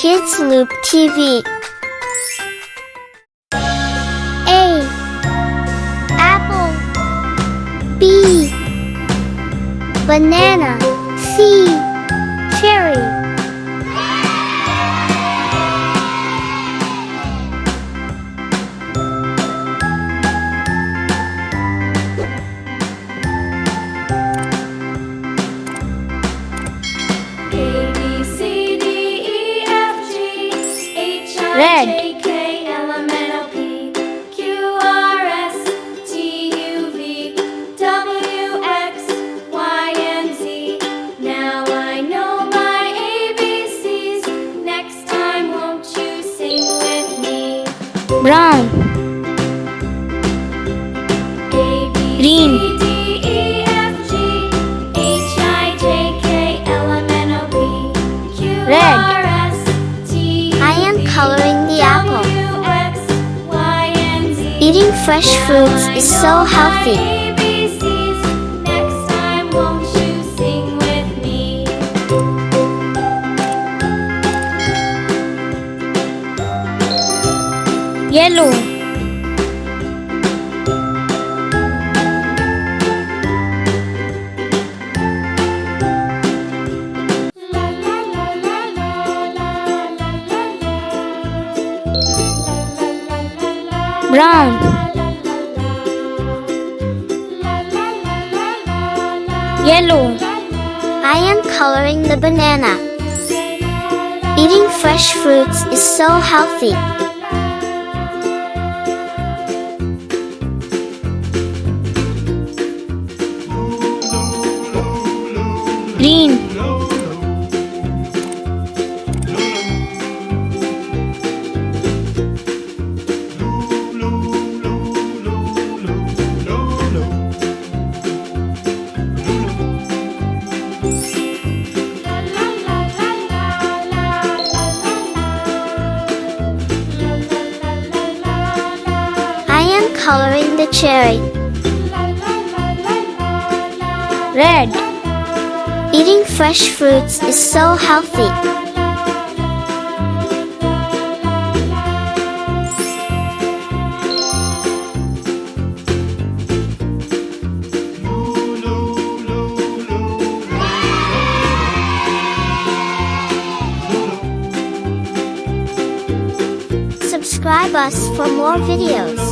Kids Loop TV. A. Apple. B. Banana. C. Cherry. Red. Now I know my ABCs. Next time, won't you sing with me? Brown. Green. Red. I am coloring the apple. Eating fresh fruits is so healthy. Next time, won't you sing with me? Yellow. Brown. Yellow. I am coloring the banana. Eating fresh fruits is so healthy. Green. Coloring the cherry. Red. Eating fresh fruits is so healthy. Subscribe us for more videos.